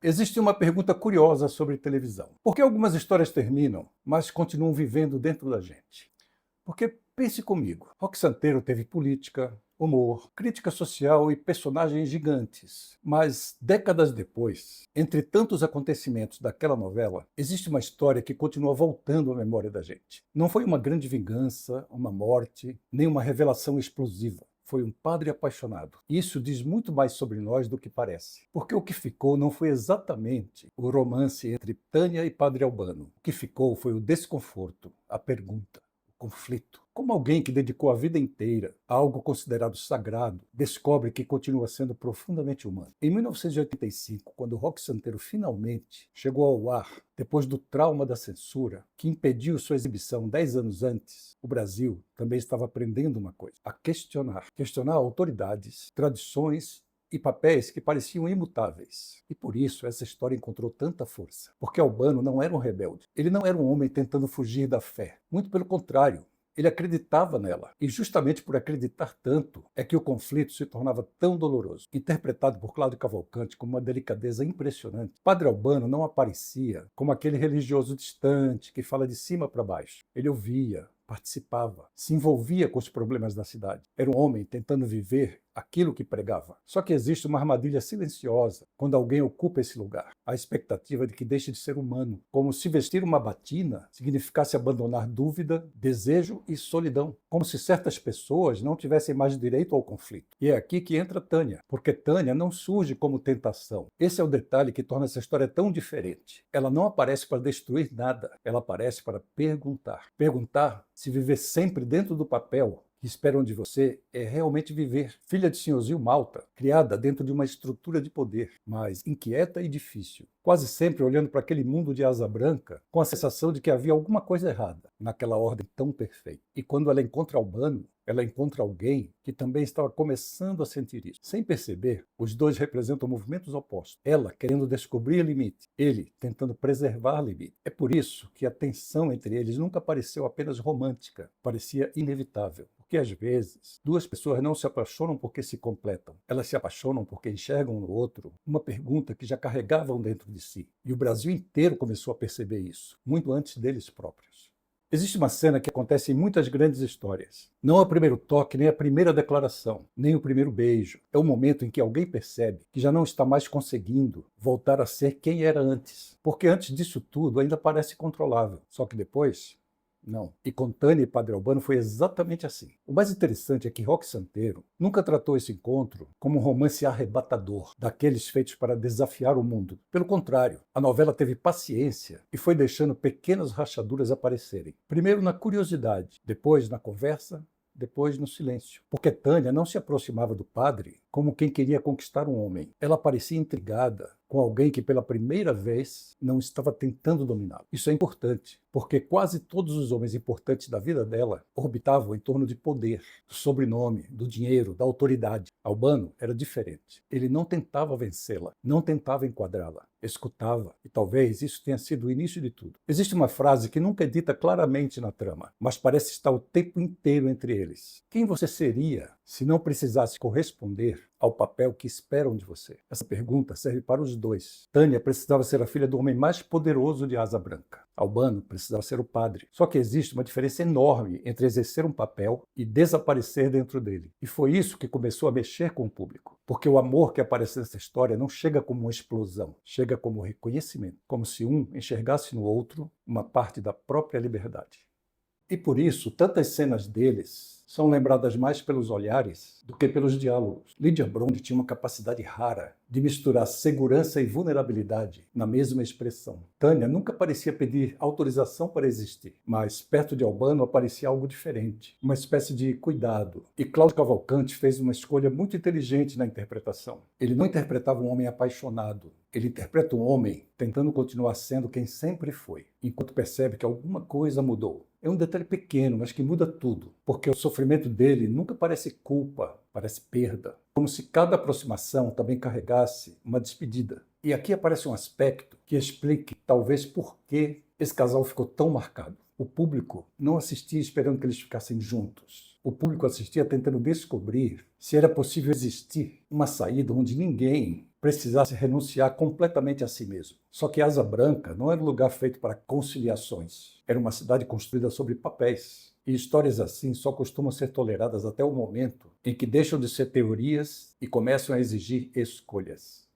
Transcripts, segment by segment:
Existe uma pergunta curiosa sobre televisão. Por que algumas histórias terminam, mas continuam vivendo dentro da gente? Porque, pense comigo, Roque Santeiro teve política, humor, crítica social e personagens gigantes. Mas, décadas depois, entre tantos acontecimentos daquela novela, existe uma história que continua voltando à memória da gente. Não foi uma grande vingança, uma morte, nem uma revelação explosiva. Foi um padre apaixonado. Isso diz muito mais sobre nós do que parece. Porque o que ficou não foi exatamente o romance entre Tânia e Padre Albano. O que ficou foi o desconforto, a pergunta, o conflito. Como alguém que dedicou a vida inteira a algo considerado sagrado, descobre que continua sendo profundamente humano. Em 1985, quando Roque Santeiro finalmente chegou ao ar, depois do trauma da censura, que impediu sua exibição 10 anos antes, o Brasil também estava aprendendo uma coisa: a questionar. Questionar autoridades, tradições e papéis que pareciam imutáveis. E por isso essa história encontrou tanta força. Porque Albano não era um rebelde. Ele não era um homem tentando fugir da fé. Muito pelo contrário. Ele acreditava nela, e justamente por acreditar tanto é que o conflito se tornava tão doloroso. Interpretado por Cláudio Cavalcanti com uma delicadeza impressionante, Padre Albano não aparecia como aquele religioso distante que fala de cima para baixo. Ele ouvia, participava, se envolvia com os problemas da cidade. Era um homem tentando viver aquilo que pregava. Só que existe uma armadilha silenciosa quando alguém ocupa esse lugar. A expectativa de que deixe de ser humano, como se vestir uma batina significasse abandonar dúvida, desejo e solidão, como se certas pessoas não tivessem mais direito ao conflito. E é aqui que entra Tânia, porque Tânia não surge como tentação. Esse é o detalhe que torna essa história tão diferente. Ela não aparece para destruir nada, ela aparece para perguntar. Perguntar se viver sempre dentro do papel que esperam de você é realmente viver. Filha de Senhorzinho Malta, criada dentro de uma estrutura de poder, mas inquieta e difícil. Quase sempre olhando para aquele mundo de asa branca, com a sensação de que havia alguma coisa errada naquela ordem tão perfeita. E quando ela encontra Albano, ela encontra alguém que também estava começando a sentir isso. Sem perceber, os dois representam movimentos opostos. Ela querendo descobrir limite, ele tentando preservar limite. É por isso que a tensão entre eles nunca pareceu apenas romântica, parecia inevitável. Porque às vezes, duas pessoas não se apaixonam porque se completam. Elas se apaixonam porque enxergam no outro uma pergunta que já carregavam dentro de si. E o Brasil inteiro começou a perceber isso, muito antes deles próprios. Existe uma cena que acontece em muitas grandes histórias. Não é o primeiro toque, nem a primeira declaração, nem o primeiro beijo. É o momento em que alguém percebe que já não está mais conseguindo voltar a ser quem era antes. Porque antes disso tudo ainda parece controlável. Só que depois, não. E com Tânia e Padre Albano foi exatamente assim. O mais interessante é que Roque Santeiro nunca tratou esse encontro como um romance arrebatador, daqueles feitos para desafiar o mundo. Pelo contrário, a novela teve paciência e foi deixando pequenas rachaduras aparecerem. Primeiro na curiosidade, depois na conversa, depois no silêncio. Porque Tânia não se aproximava do padre como quem queria conquistar um homem. Ela parecia intrigada com alguém que pela primeira vez não estava tentando dominá-lo. Isso é importante, porque quase todos os homens importantes da vida dela orbitavam em torno de poder, do sobrenome, do dinheiro, da autoridade. Albano era diferente. Ele não tentava vencê-la, não tentava enquadrá-la, escutava, e talvez isso tenha sido o início de tudo. Existe uma frase que nunca é dita claramente na trama, mas parece estar o tempo inteiro entre eles. Quem você seria se não precisasse corresponder ao papel que esperam de você? Essa pergunta serve para os dois. Tânia precisava ser a filha do homem mais poderoso de Asa Branca. Albano precisava ser o padre. Só que existe uma diferença enorme entre exercer um papel e desaparecer dentro dele. E foi isso que começou a mexer com o público. Porque o amor que aparece nessa história não chega como uma explosão, chega como reconhecimento, como se um enxergasse no outro uma parte da própria liberdade. E por isso, tantas cenas deles são lembradas mais pelos olhares do que pelos diálogos. Lídia Bronde tinha uma capacidade rara de misturar segurança e vulnerabilidade na mesma expressão. Tânia nunca parecia pedir autorização para existir, mas perto de Albano aparecia algo diferente, uma espécie de cuidado. E Cláudio Cavalcanti fez uma escolha muito inteligente na interpretação. Ele não interpretava um homem apaixonado, ele interpreta um homem tentando continuar sendo quem sempre foi, enquanto percebe que alguma coisa mudou. É um detalhe pequeno, mas que muda tudo, porque o sofrimento dele nunca parece culpa, parece perda, como se cada aproximação também carregasse uma despedida. E aqui aparece um aspecto que explique, talvez, por que esse casal ficou tão marcado. O público não assistia esperando que eles ficassem juntos. O público assistia tentando descobrir se era possível existir uma saída onde ninguém precisasse renunciar completamente a si mesmo. Só que Asa Branca não era um lugar feito para conciliações. Era uma cidade construída sobre papéis. E histórias assim só costumam ser toleradas até o momento em que deixam de ser teorias e começam a exigir escolhas.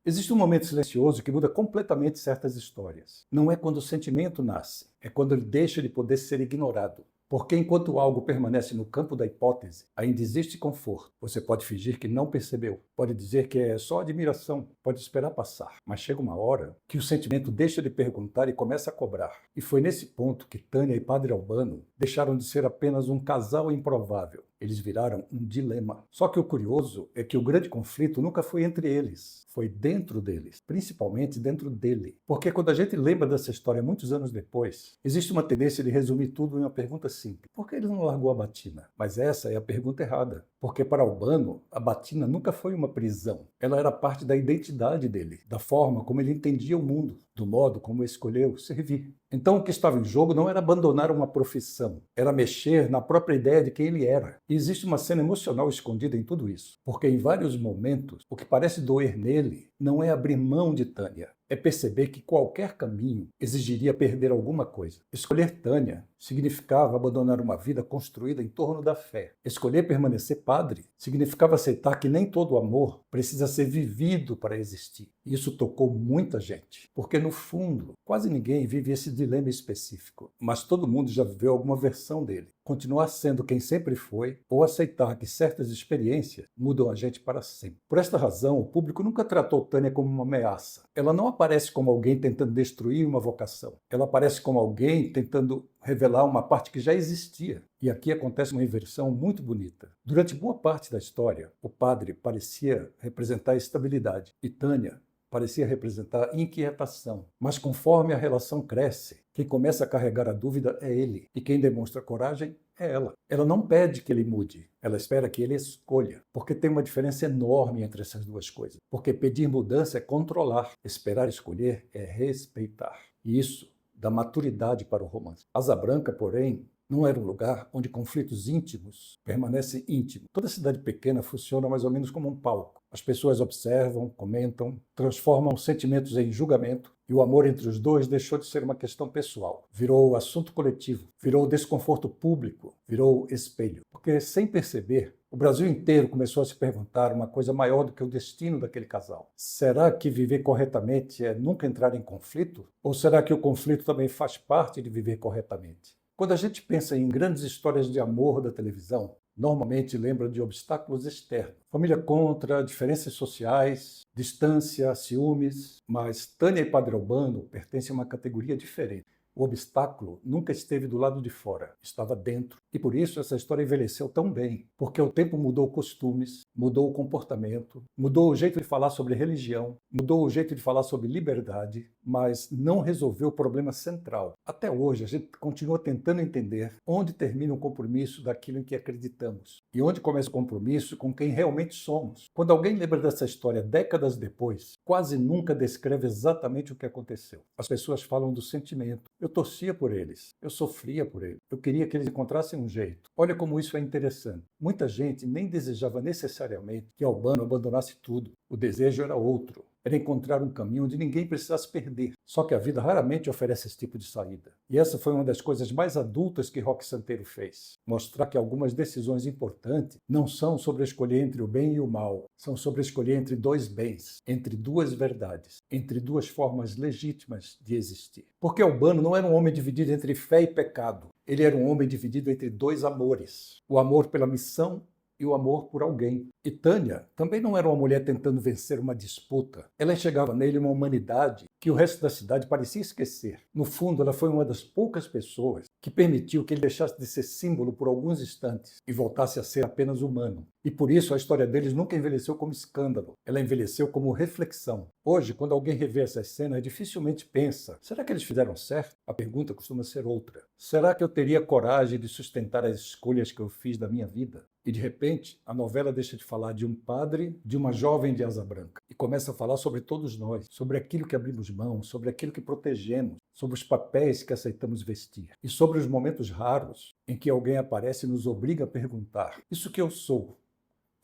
Existe um momento silencioso que muda completamente certas histórias. Não é quando o sentimento nasce, é quando ele deixa de poder ser ignorado. Porque enquanto algo permanece no campo da hipótese, ainda existe conforto. Você pode fingir que não percebeu, pode dizer que é só admiração, pode esperar passar. Mas chega uma hora que o sentimento deixa de perguntar e começa a cobrar. E foi nesse ponto que Tânia e Padre Albano deixaram de ser apenas um casal improvável. Eles viraram um dilema. Só que o curioso é que o grande conflito nunca foi entre eles, foi dentro deles, principalmente dentro dele. Porque quando a gente lembra dessa história muitos anos depois, existe uma tendência de resumir tudo em uma pergunta simples. Por que ele não largou a batina? Mas essa é a pergunta errada. Porque para Albano, a batina nunca foi uma prisão. Ela era parte da identidade dele, da forma como ele entendia o mundo, do modo como escolheu servir. Então o que estava em jogo não era abandonar uma profissão, era mexer na própria ideia de quem ele era. E existe uma cena emocional escondida em tudo isso, porque em vários momentos o que parece doer nele não é abrir mão de Tânia, é perceber que qualquer caminho exigiria perder alguma coisa. Escolher Tânia significava abandonar uma vida construída em torno da fé. Escolher permanecer padre significava aceitar que nem todo amor precisa ser vivido para existir. Isso tocou muita gente, porque no fundo, quase ninguém vive esse dilema específico, mas todo mundo já viveu alguma versão dele. Continuar sendo quem sempre foi ou aceitar que certas experiências mudam a gente para sempre. Por esta razão, o público nunca tratou Tânia como uma ameaça. Ela não aparece como alguém tentando destruir uma vocação. Ela aparece como alguém tentando revelar uma parte que já existia. E aqui acontece uma inversão muito bonita. Durante boa parte da história, o padre parecia representar estabilidade e Tânia parecia representar inquietação. Mas conforme a relação cresce, quem começa a carregar a dúvida é ele, e quem demonstra coragem é ela. Ela não pede que ele mude, ela espera que ele escolha, porque tem uma diferença enorme entre essas duas coisas. Porque pedir mudança é controlar, esperar escolher é respeitar. E isso dá maturidade para o romance. Asa Branca, porém, não era um lugar onde conflitos íntimos permanecem íntimos. Toda cidade pequena funciona mais ou menos como um palco. As pessoas observam, comentam, transformam sentimentos em julgamento, e o amor entre os dois deixou de ser uma questão pessoal. Virou assunto coletivo, virou desconforto público, virou espelho. Porque, sem perceber, o Brasil inteiro começou a se perguntar uma coisa maior do que o destino daquele casal. Será que viver corretamente é nunca entrar em conflito? Ou será que o conflito também faz parte de viver corretamente? Quando a gente pensa em grandes histórias de amor da televisão, normalmente lembra de obstáculos externos. Família contra, diferenças sociais, distância, ciúmes. Mas Tânia e Padre Albano pertencem a uma categoria diferente. O obstáculo nunca esteve do lado de fora, estava dentro. E por isso essa história envelheceu tão bem, porque o tempo mudou costumes, mudou o comportamento, mudou o jeito de falar sobre religião, mudou o jeito de falar sobre liberdade, mas não resolveu o problema central. Até hoje a gente continua tentando entender onde termina o compromisso daquilo em que acreditamos e onde começa o compromisso com quem realmente somos. Quando alguém lembra dessa história décadas depois, quase nunca descreve exatamente o que aconteceu. As pessoas falam do sentimento. Eu torcia por eles, eu sofria por eles, eu queria que eles encontrassem um jeito. Olha como isso é interessante. Muita gente nem desejava necessariamente que Albano abandonasse tudo. O desejo era outro. Era encontrar um caminho onde ninguém precisasse perder. Só que a vida raramente oferece esse tipo de saída. E essa foi uma das coisas mais adultas que Roque Santeiro fez. Mostrar que algumas decisões importantes não são sobre escolher entre o bem e o mal. São sobre escolher entre dois bens, entre duas verdades, entre duas formas legítimas de existir. Porque Albano não era um homem dividido entre fé e pecado. Ele era um homem dividido entre dois amores. O amor pela missão e o amor por alguém. E Tânia também não era uma mulher tentando vencer uma disputa. Ela enxergava nele uma humanidade que o resto da cidade parecia esquecer. No fundo, ela foi uma das poucas pessoas que permitiu que ele deixasse de ser símbolo por alguns instantes e voltasse a ser apenas humano. E por isso a história deles nunca envelheceu como escândalo. Ela envelheceu como reflexão. Hoje, quando alguém revê essa cena, dificilmente pensa: será que eles fizeram certo? A pergunta costuma ser outra. Será que eu teria coragem de sustentar as escolhas que eu fiz da minha vida? E de repente, a novela deixa de falar de um padre, de uma jovem de asa branca, e começa a falar sobre todos nós, sobre aquilo que abrimos mão, sobre aquilo que protegemos, sobre os papéis que aceitamos vestir, e sobre os momentos raros em que alguém aparece e nos obriga a perguntar: isso que eu sou,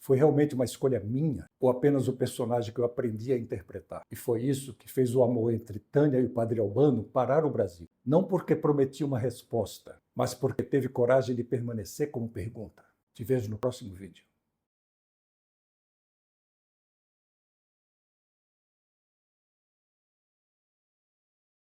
Foi realmente uma escolha minha ou apenas o personagem que eu aprendi a interpretar? E foi isso que fez o amor entre Tânia e o Padre Albano parar o Brasil. Não porque prometia uma resposta, mas porque teve coragem de permanecer como pergunta. Te vejo no próximo vídeo.